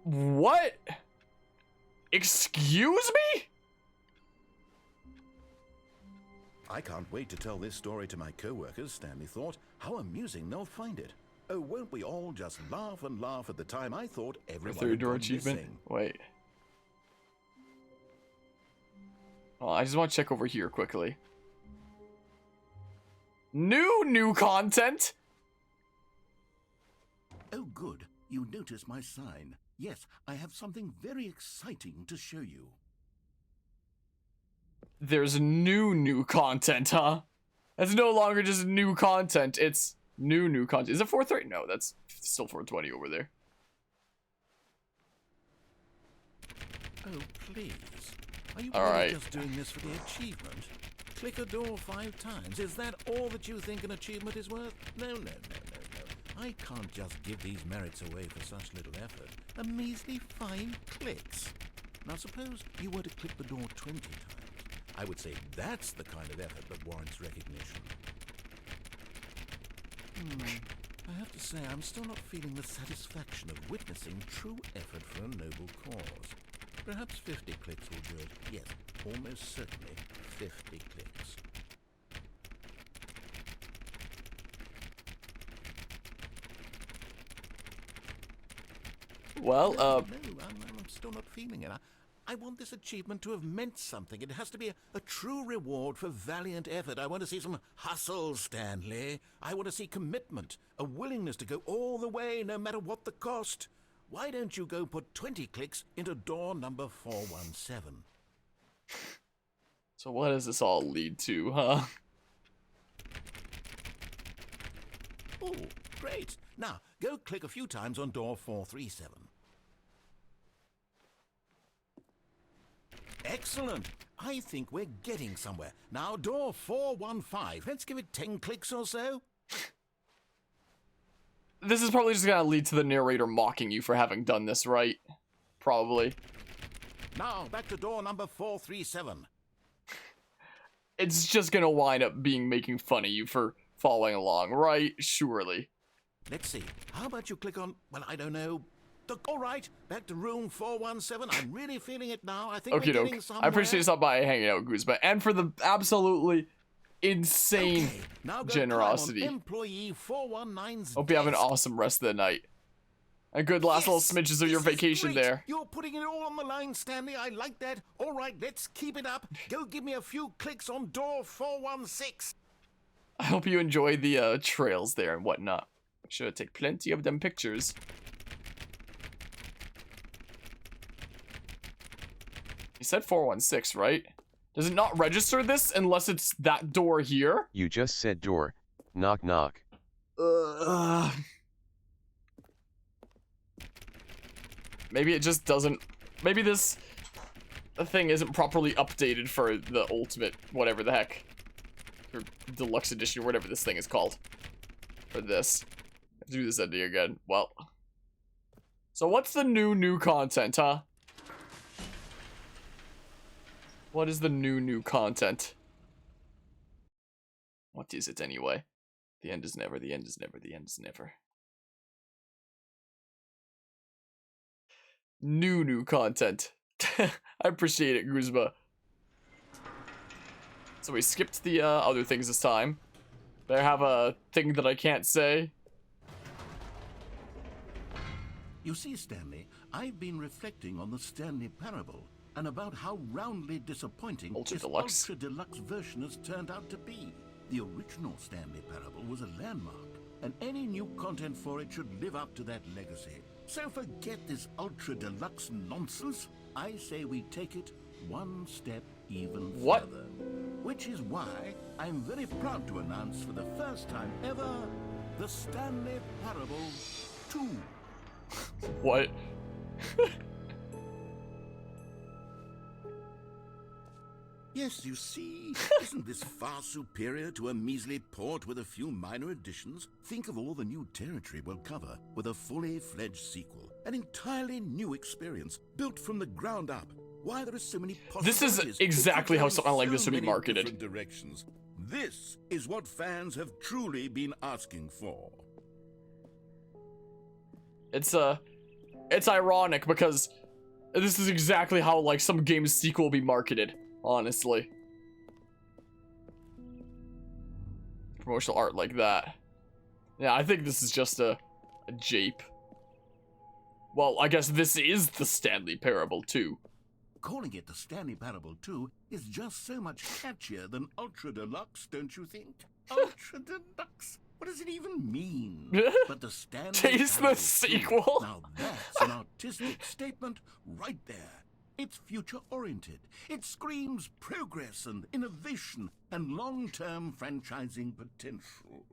What? Excuse me? I can't wait to tell this story to my co-workers, Stanley thought. How amusing they'll find it. Oh, won't we all just laugh and laugh at the time I thought everyone had Third-door gone achievement? missing. Wait. Well, I just want to check over here quickly. New content? Oh, good. You notice my sign. Yes, I have something very exciting to show you. There's new content, huh? That's no longer just new content. It's new content. Is it 430? No, that's still 420 over there. Oh, please. Are you All really right. just doing this for the achievement? Click a door 5 times. Is that all that you think an achievement is worth? No. I can't just give these merits away for such little effort. A measly 5 clicks. Now suppose you were to click the door 20 times. I would say that's the kind of effort that warrants recognition. I have to say, I'm still not feeling the satisfaction of witnessing true effort for a noble cause. Perhaps 50 clicks will do it. Yes, almost certainly 50 clicks. Well, No, I'm still not feeling it. I want this achievement to have meant something. It has to be a true reward for valiant effort. I want to see some hustle, Stanley. I want to see commitment, a willingness to go all the way, no matter what the cost. Why don't you go put 20 clicks into door number 417? so what does this all lead to, huh? Oh, great. Now, go click a few times on door 437. Excellent. I think we're getting somewhere. Now, door 415. Let's give it 10 clicks or so. This is probably just gonna lead to the narrator mocking you for having done this, right? Probably. Now, back to door number 437. It's just gonna wind up being making fun of you for following along, right? Surely. Let's see. How about you click on, well, I don't know. All right, back to room 417. I'm really feeling it now. I think Okie we're getting doke. somewhere. I appreciate you stopping by hanging out, Guzma, and for the absolutely insane Okay, now go generosity. climb on employee 419's Hope you have an desk. awesome rest of the night. And good last little smidges of your This is vacation great. there. You're putting it all on the line, Stanley. I like that. All right, let's keep it up. Go give me a few clicks on door 416. I hope you enjoy the trails there and whatnot. Sure, take plenty of them pictures. You said 416, right? Does it not register this unless it's that door here? You just said door. Knock knock. Maybe it just doesn't. Maybe this thing isn't properly updated for the ultimate, whatever the heck, or deluxe edition, or whatever this thing is called. For this, I have to do this ending again. Well, so what's the new content, huh? What is the new content? What is it anyway? The end is never. The end is never. The end is never. New content. I appreciate it, Guzma. So we skipped the other things this time. But I have a thing that I can't say. You see, Stanley, I've been reflecting on the Stanley parable and about how roundly disappointing Ultra this Deluxe. Ultra Deluxe version has turned out to be. The original Stanley parable was a landmark, and any new content for it should live up to that legacy. So forget this Ultra Deluxe nonsense. I say we take it one step even further. Which is why I'm very proud to announce for the first time ever, the Stanley Parable 2. What? Yes, you see, isn't this far superior to a measly port with a few minor additions? Think of all the new territory we'll cover with a fully fledged sequel. An entirely new experience, built from the ground up. Why there are so many possibilities. This is exactly how something like this would be marketed. Different directions. This is what fans have truly been asking for. It's it's ironic because this is exactly how, like, some game's sequel will be marketed, honestly. Promotional art like that. Yeah, I think this is just a jape. Well, I guess this is the Stanley Parable 2. Calling it the Stanley Parable 2 is just so much catchier than Ultra Deluxe, don't you think? Ultra Deluxe? What does it even mean? But the Stanley Taste the Parable 2, sequel? now that's an artistic statement right there. It's future-oriented. It screams progress and innovation and long-term franchising potential.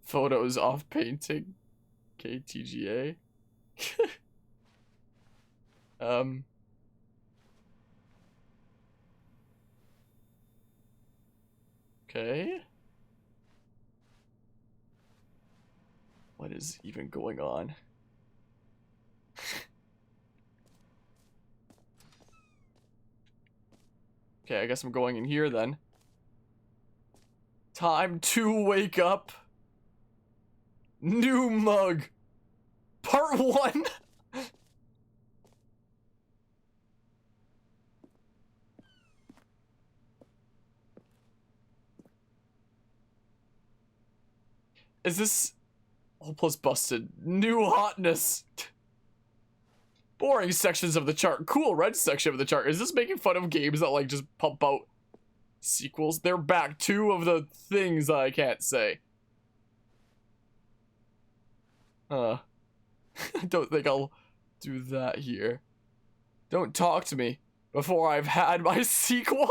Photos off painting. KTGA. Okay. What is even going on? Okay, I guess I'm going in here then. Time to wake up. New mug. Part 1. Is this all plus busted? New hotness. Boring sections of the chart. Cool red section of the chart. Is this making fun of games that like just pump out sequels? They're back. 2 of the things that I can't say. I don't think I'll do that here. Don't talk to me before I've had my sequel.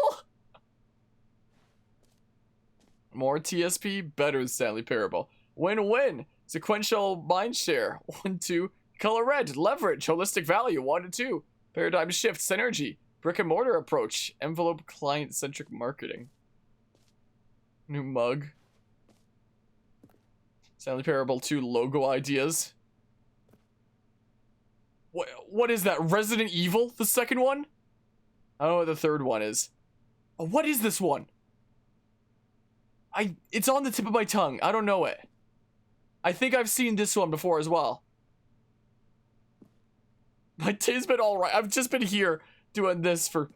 More TSP, better than Stanley Parable. Win-win. Sequential mindshare. 1-2. Color red. Leverage. Holistic value. 1-2. Paradigm shift. Synergy. Brick and mortar approach. Envelope client-centric marketing. New mug. Stanley Parable 2 logo ideas. What is that? Resident Evil? The second one? I don't know what the third one is. Oh, what is this one? It's on the tip of my tongue. I don't know it. I think I've seen this one before as well. My day's been alright. I've just been here doing this for,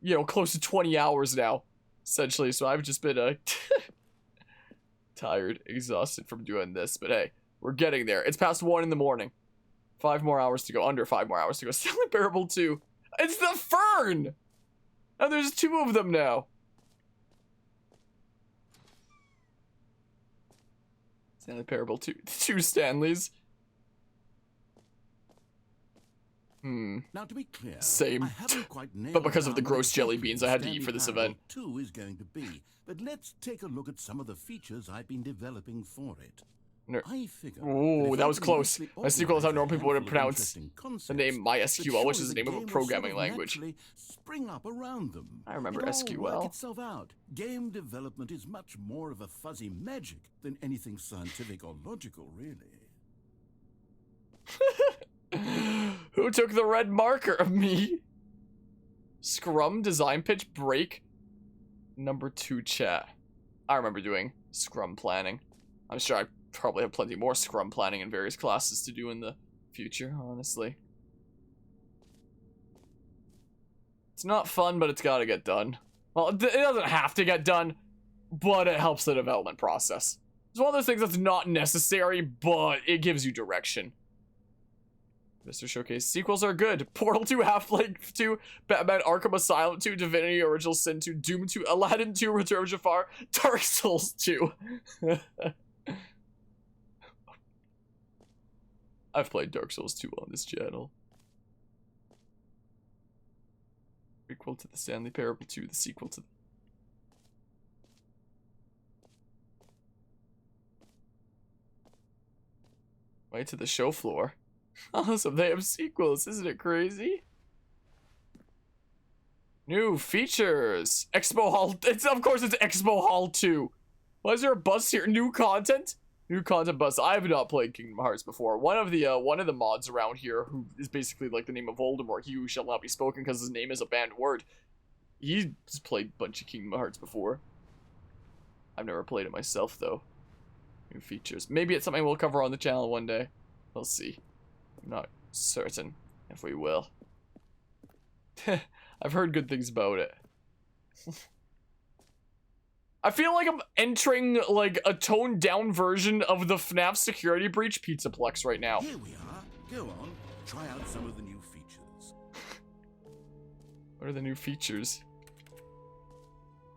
you know, close to 20 hours now, essentially. So I've just been tired, exhausted from doing this. But hey, we're getting there. It's past 1 in the morning. 5 more hours to go. Under 5 more hours to go. Stanley Parable 2. It's the Fern! And there's 2 of them now. Stanley Parable 2. 2 Stanleys. Now to be clear, same. I haven't quite nailed But because of the down gross what jelly exactly beans I had to eat Stanley for this Parable event. 2 is going to be, but let's take a look at some of the features I've been developing for it. I figure Ooh, that was close. My sequel is how normal people would pronounce the name MySQL, which is the name of a programming language. Spring up around them. I remember It all SQL. work itself out. Game development is much more of a fuzzy magic than anything scientific or logical, really. Who took the red marker? Me. Scrum, design pitch, break. Number 2 chat. I remember doing Scrum planning. I'm sure I probably have plenty more Scrum planning in various classes to do in the future, honestly. It's not fun, but it's gotta get done. Well, it doesn't have to get done, but it helps the development process. It's one of those things that's not necessary, but it gives you direction. Mr. Showcase. Sequels are good. Portal 2, Half-Life 2, Batman Arkham Asylum 2, Divinity Original Sin 2, Doom 2, Aladdin 2, Return of Jafar, Dark Souls 2. I've played Dark Souls 2 on this channel. Prequel to the Stanley Parable 2, the sequel to... Right to the show floor. Awesome, they have sequels, isn't it crazy? New features. Expo Hall. Of course it's Expo Hall 2. Why is there a bus here? New content? New content bus. I have not played Kingdom Hearts before. One of the mods around here, who is basically like the name of Voldemort, he who shall not be spoken because his name is a banned word. He's played a bunch of Kingdom Hearts before. I've never played it myself, though. New features. Maybe it's something we'll cover on the channel one day. We'll see. I'm not certain if we will. I've heard good things about it. I feel like I'm entering, like, a toned-down version of the FNAF Security Breach Pizzaplex right now. Here we are. Go on, try out some of the new features. What are the new features?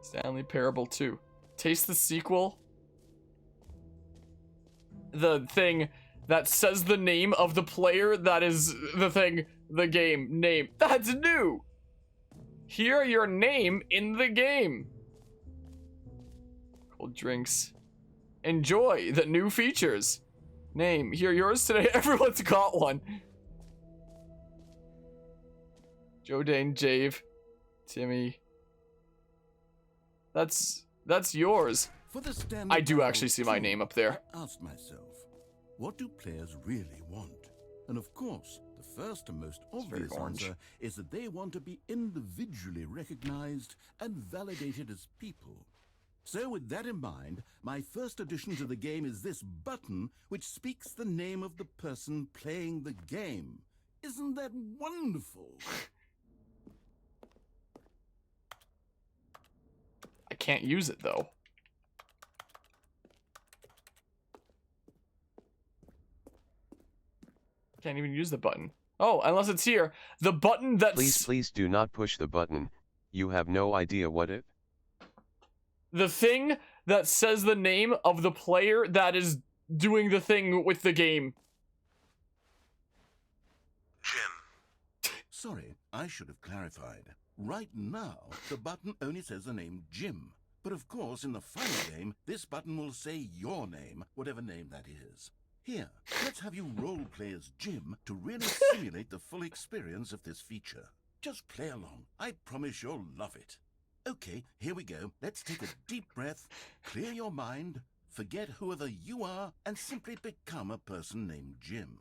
Stanley Parable 2. Taste the sequel. The thing that says the name of the player that is the thing, the game name. That's new! Hear your name in the game. Cold drinks. Enjoy the new features. Name. Hear yours today. Everyone's got one. Joe Dane, Jave, Timmy. That's yours. For the Stanley I do Parable actually see my 2, name up there. I asked myself, what do players really want? And of course, the first and most very obvious orange. answer is that they want to be individually recognized and validated as people. So with that in mind, my first addition to the game is this button which speaks the name of the person playing the game. Isn't that wonderful? I can't use it though. Can't even use the button. Oh, unless it's here. The button that's... Please do not push the button. You have no idea what it... The thing that says the name of the player that is doing the thing with the game. Sorry, I should have clarified. Right now, the button only says the name Jim. But of course, in the final game, this button will say your name, whatever name that is. Here, let's have you role-play as Jim to really simulate the full experience of this feature. Just play along. I promise you'll love it. Okay, here we go. Let's take a deep breath, clear your mind, forget whoever you are, and simply become a person named Jim.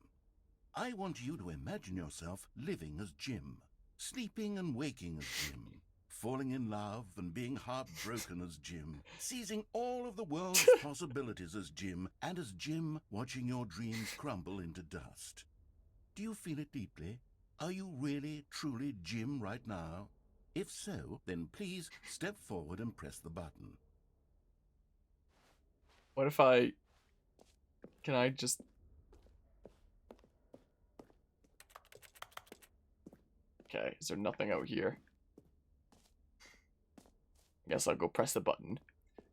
I want you to imagine yourself living as Jim, sleeping and waking as Jim, falling in love and being heartbroken as Jim, seizing all of the world's possibilities as Jim, and as Jim watching your dreams crumble into dust. Do you feel it deeply? Are you really, truly Jim right now? If so, then please step forward and press the button. What if I... Can I just... Okay, is there nothing out here? Guess I'll go press the button.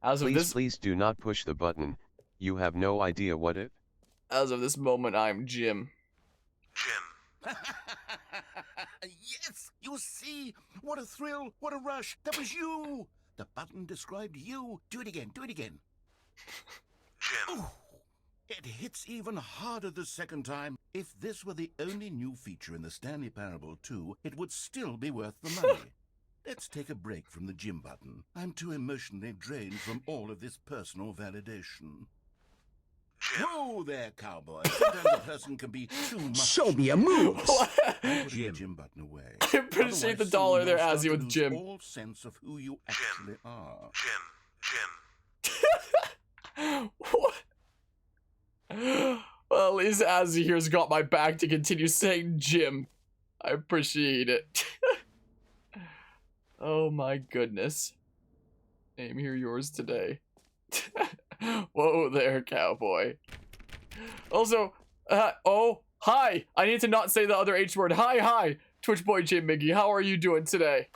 As of Please do not push the button. You have no idea what it... As of this moment, I'm Jim. Yes! You see? What a thrill! What a rush! That was you! The button described you. Do it again. Do it again. Jim. Ooh, it hits even harder the second time. If this were the only new feature in the Stanley Parable 2, it would still be worth the money. Let's take a break from the Jim button. I'm too emotionally drained from all of this personal validation. Whoa there, cowboy. Sometimes a person can be too much. Show me a move. Put the Jim button away. I appreciate the dollar there, Azzy, with Jim. All sense of who you actually are. What? Well, at least Azzy here's got my back to continue saying Jim. I appreciate it. Oh my goodness. Name here yours today. Whoa there, cowboy. Also, oh, hi. I need to not say the other H word. Hi. Twitch boy J Miggy, how are you doing today?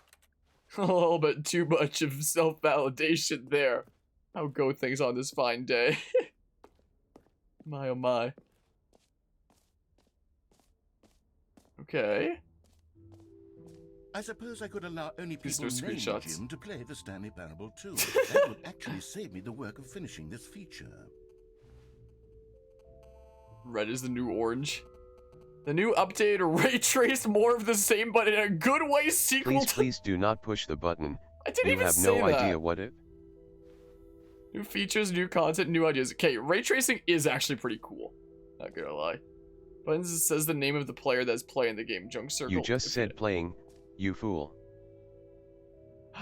A little bit too much of self-validation there. How go things on this fine day? My oh my. Okay. I suppose I could allow only These people are named screenshots. Jim to play the Stanley Parable 2. That would actually save me the work of finishing this feature. Red is the new orange. The new update ray trace more of the same, but in a good way sequel to... Please do not push the button. I didn't You even have say no that. idea what it... New features, new content, new ideas. Okay, ray tracing is actually pretty cool. Not gonna lie. Buttons says the name of the player that's playing the game. Junk circle. You just said playing, you fool.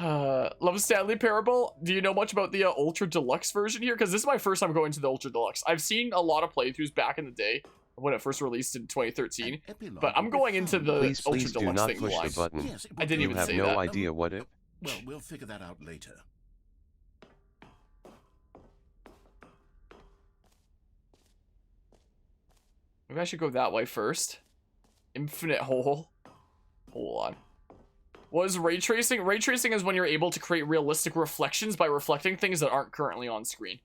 Love Stanley Parable. Do you know much about the Ultra Deluxe version here? Because this is my first time going to the Ultra Deluxe. I've seen a lot of playthroughs back in the day when it first released in 2013, but I'm going into the Ultra Deluxe thing blind. Push the button. Yes, it I didn't even say You have no that. idea what it. Well, we'll figure that out later. Maybe I should go that way first. Infinite hole. Hold on. What is ray tracing? Ray tracing is when you're able to create realistic reflections by reflecting things that aren't currently on screen.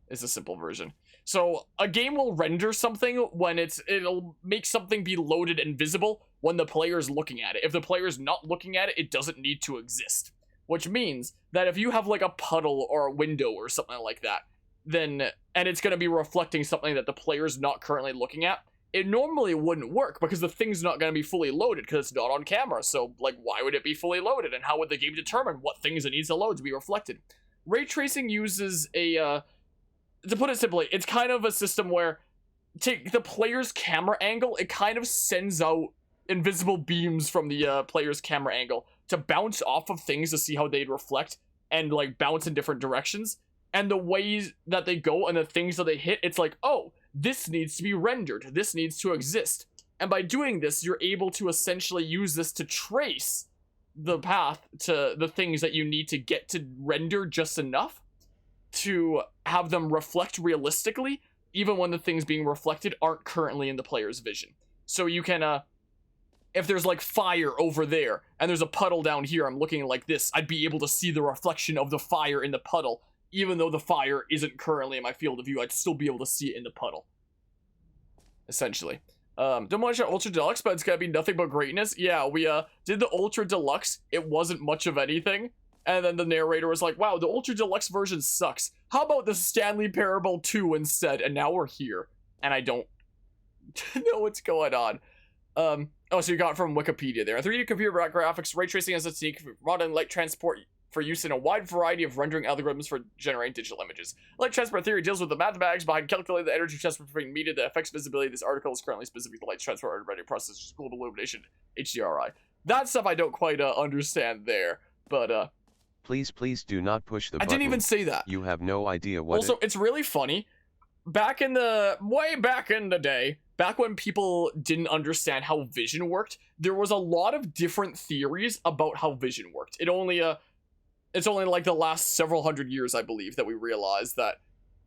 It's a simple version. So a game will render something when it'll make something be loaded and visible when the player's looking at it. If the player's not looking at it, it doesn't need to exist. Which means that if you have like a puddle or a window or something like that, then and it's going to be reflecting something that the player's not currently looking at, it normally wouldn't work because the thing's not going to be fully loaded because it's not on camera. So like, why would it be fully loaded? And how would the game determine what things it needs to load to be reflected? Ray tracing uses a to put it simply, it's kind of a system where take the player's camera angle, it kind of sends out invisible beams from the player's camera angle to bounce off of things to see how they'd reflect and like bounce in different directions. And the ways that they go and the things that they hit, it's like, oh, this needs to be rendered. This needs to exist. And by doing this, you're able to essentially use this to trace the path to the things that you need to get to render just enough to have them reflect realistically, even when the things being reflected aren't currently in the player's vision. So you can, if there's like fire over there, and there's a puddle down here, I'm looking like this, I'd be able to see the reflection of the fire in the puddle, even though the fire isn't currently in my field of view, I'd still be able to see it in the puddle. Essentially. Don't watch Ultra Deluxe, but it's gonna be nothing but greatness. Yeah, we did the Ultra Deluxe, it wasn't much of anything. And then the narrator was like, wow, the Ultra Deluxe version sucks. How about the Stanley Parable 2 instead? And now we're here. And I don't know what's going on. Oh, so you got it from Wikipedia there. 3D computer graphics, ray tracing as a technique for modern light transport for use in a wide variety of rendering algorithms for generating digital images. Light transport theory deals with the mathematics behind calculating the energy transfer between media that affects visibility. This article is currently specific to light transport already process, global illumination, HDRI. That stuff I don't quite understand there, but Please do not push the I button. didn't even say that. You have no idea what Also, it's really funny. Way back in the day, back when people didn't understand how vision worked, there was a lot of different theories about how vision worked. It's only like the last several hundred years, I believe, that we realized that,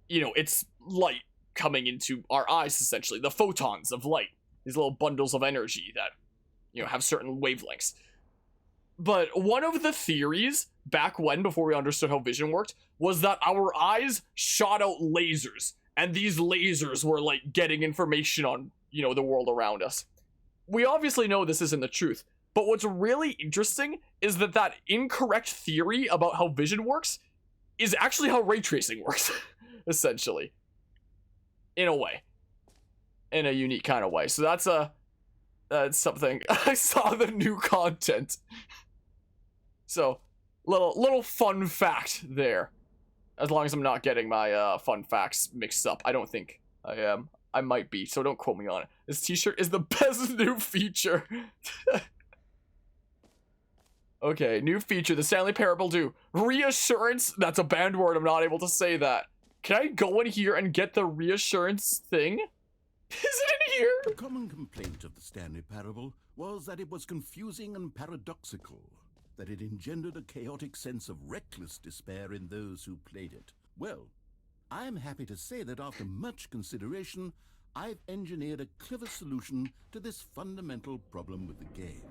you know, it's light coming into our eyes, essentially. The photons of light. These little bundles of energy that, you know, have certain wavelengths. But one of the theories, back when, before we understood how vision worked, was that our eyes shot out lasers. And these lasers were, like, getting information on, you know, the world around us. We obviously know this isn't the truth. But what's really interesting is that that incorrect theory about how vision works is actually how ray tracing works, essentially. In a way. In a unique kind of way. So that's something. I saw the new content. So, little fun fact there. As long as I'm not getting my fun facts mixed up. I don't think I am. I might be, so don't quote me on it. This t-shirt is the best new feature. Okay, new feature, the Stanley Parable 2. Reassurance, that's a banned word, I'm not able to say that. Can I go in here and get the reassurance thing? Is it in here? A common complaint of the Stanley Parable was that it was confusing and paradoxical, that it engendered a chaotic sense of reckless despair in those who played it. Well, I am happy to say that after much consideration, I've engineered a clever solution to this fundamental problem with the game.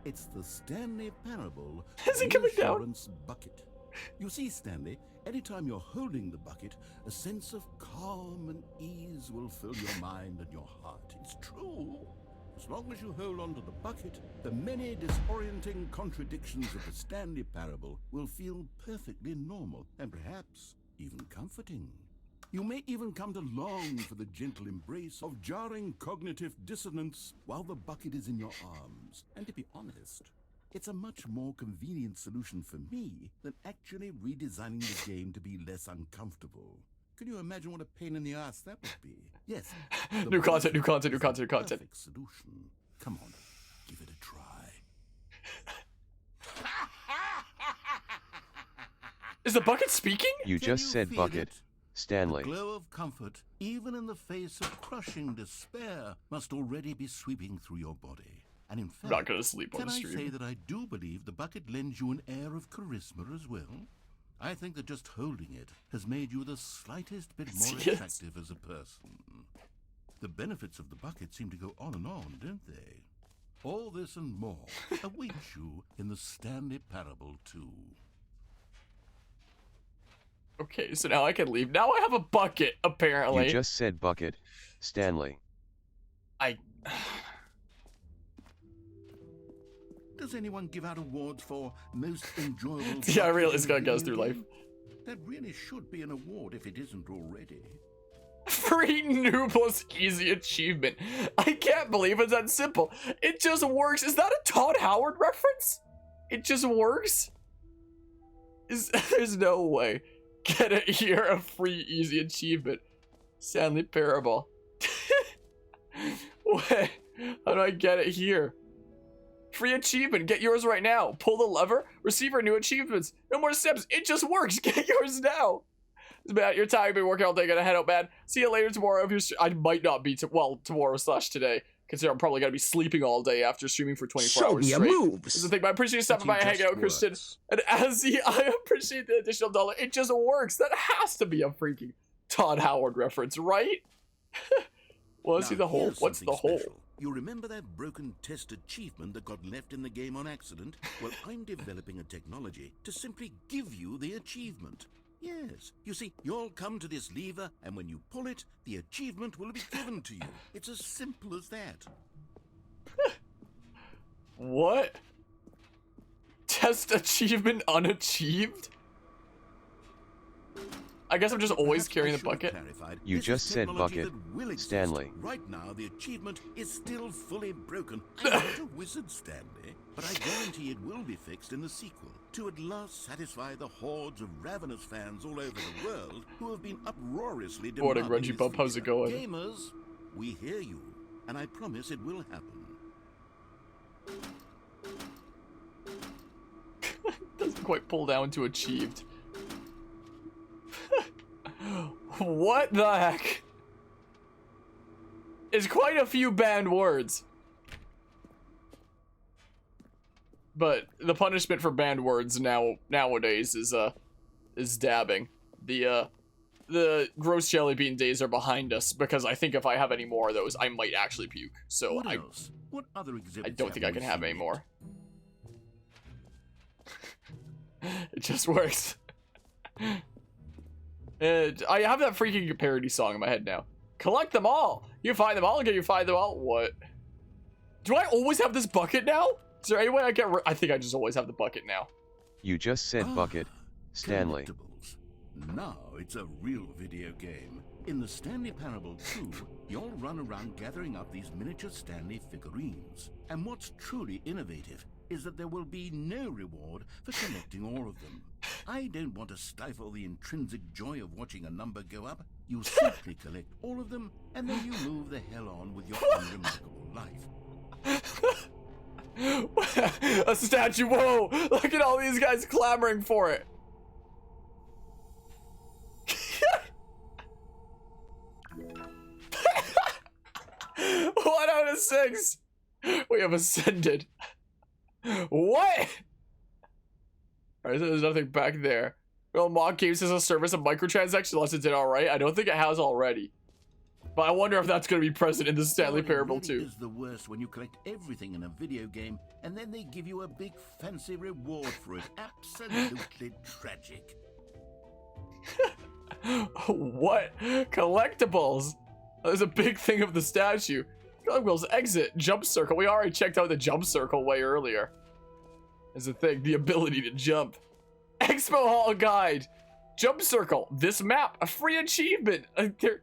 It's the Stanley Parable Is it coming down? Reassurance Bucket. You see, Stanley, anytime you're holding the bucket, a sense of calm and ease will fill your mind and your heart. It's true. As long as you hold on to the bucket, the many disorienting contradictions of the Stanley Parable will feel perfectly normal and perhaps even comforting. You may even come to long for the gentle embrace of jarring cognitive dissonance while the bucket is in your arms. And to be honest, it's a much more convenient solution for me than actually redesigning the game to be less uncomfortable. Can you imagine what a pain in the ass that would be? Yes. New content, new content, new content, new content. Perfect solution. Come on, give it a try. Is the bucket speaking? You Can just you said feel bucket, it? Stanley. The glow of comfort, even in the face of crushing despair, must already be sweeping through your body. And in fact, I'm not gonna sleep on can the I stream. say that I do believe the bucket lends you an air of charisma as well? I think that just holding it has made you the slightest bit more Yes. attractive as a person. The benefits of the bucket seem to go on and on, don't they? All this and more awaits you in the Stanley Parable 2. Okay, so now I can leave. Now I have a bucket, apparently. You just said bucket, Stanley. Does anyone give out awards for most enjoyable? Yeah, I realize this bucket guy in a goes through video life. game? That really should be an award if it isn't already. Free new plus easy achievement. I can't believe it's that simple. It just works. Is that a Todd Howard reference? It just works? There's no way. Get it here, a free easy achievement. Stanley Parable. Wait, how do I get it here? Free achievement. Get yours right now. Pull the lever. Receive our new achievements. No more steps. It just works. Get yours now. Matt, you're tired. You've been working all day. Gotta head out, man. See you later tomorrow. If you're I might not be tomorrow/today. Consider I'm probably gonna be sleeping all day after streaming for 24 hours Show me straight. your moves. This is the thing. But I appreciate you stopping by and hanging out, Christian. And Azzy, I appreciate the additional $1. It just works. That has to be a freaking Todd Howard reference, right? Well, let's see Now, the hole. here's What's the something hole? special. You remember that broken test achievement that got left in the game on accident? Well, I'm developing a technology to simply give you the achievement. Yes. You see, you'll come to this lever, and when you pull it, the achievement will be given to you. It's as simple as that. What? Test achievement unachieved? I guess I'm just always Perhaps I carrying the should have bucket. clarified, You this just is said technology bucket, that will exist. Stanley. Right now, the achievement is still fully broken. I'm not a wizard, Stanley, but I guarantee it will be fixed in the sequel to at last satisfy the hordes of ravenous fans all over the world who have been uproariously Morning, demanding Reggie this Bump. How's it feature. going? Gamers, we hear you, and I promise it will happen. Doesn't quite pull down to achieved. What the heck? It's quite a few banned words. But the punishment for banned words nowadays is dabbing. The gross jelly bean days are behind us because I think if I have any more of those, I might actually puke. So What I else? What other exhibits I don't think I have can we have any seen? more. It just works. And I have that freaking parody song in my head now. Collect them all. You find them all, and you find them all. What? Do I always have this bucket now? Is there any way I get I think I just always have the bucket now. You just said bucket, Stanley. Collectibles. Now it's a real video game. In the Stanley Parable 2, you'll run around gathering up these miniature Stanley figurines. And what's truly innovative is that there will be no reward for collecting all of them. I don't want to stifle the intrinsic joy of watching a number go up. You simply collect all of them, and then you move the hell on with your unremarkable life. A statue. Whoa! Look at all these guys clamoring for it. 1 out of 6. We have ascended. What? Alright, so there's nothing back there. Well, Mod Games as a service of microtransaction unless it did alright. I don't think it has already. But I wonder if that's going to be present in the Stanley Well, Parable it really too. is the worst when you collect everything in a video game and then they give you a big fancy reward for it. Absolutely tragic. What? Collectibles? There's a big thing of the statue. Collectibles exit. Jump circle. We already checked out the jump circle way earlier. There's a thing. The ability to jump. Expo Hall guide. Jump circle. This map. A free achievement. They're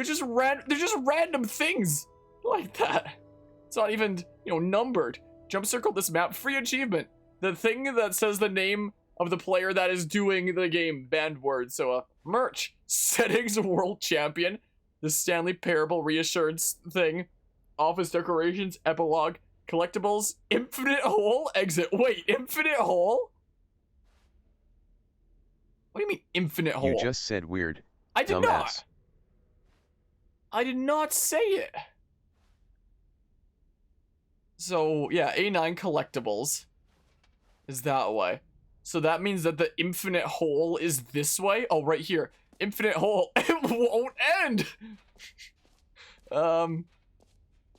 just random things like that. It's not even, numbered. Jump circle this map. Free achievement. The thing that says the name of the player that is doing the game. Banned word. So, merch. Settings world champion. The Stanley Parable reassurance thing. Office decorations. Epilogue. Collectibles. Infinite hole. Exit. Wait, infinite hole? do you mean infinite hole? You just said weird. I did dumbass. not. I did not say it. So, yeah, A9 collectibles is that way. So that means that the infinite hole is this way? Oh, right here. Infinite hole. It won't end. I'm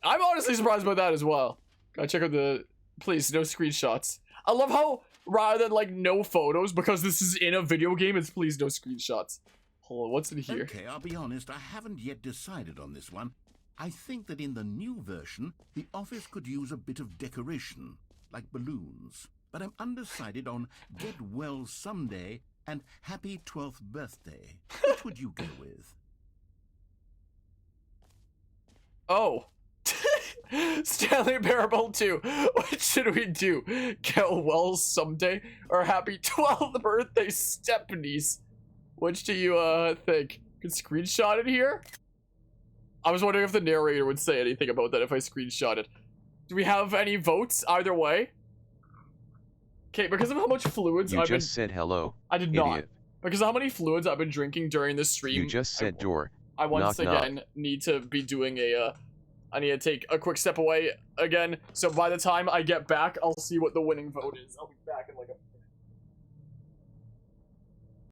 honestly surprised about that as well. Gotta check out the... Please, no screenshots. I love how, rather than, like, no photos, because this is in a video game, it's please no screenshots. Hold on, what's in here? Okay, I'll be honest, I haven't yet decided on this one. I think that in the new version, the office could use a bit of decoration, like balloons. But I'm undecided on Get Well Someday and Happy 12th Birthday. Which would you go with? Oh. Stanley Parable 2. What should we do? Get well someday? Or happy 12th birthday, Stephanie's? Which do you, think? Could screenshot it here? I was wondering if the narrator would say anything about that if I screenshot it. Do we have any votes either way? Okay, because of how much fluids You just said hello. I did idiot. not. Because of how many fluids I've been drinking during this stream. You just said door. I once knock, again need to be doing a, I need to take a quick step away again. So by the time I get back, I'll see what the winning vote is. I'll be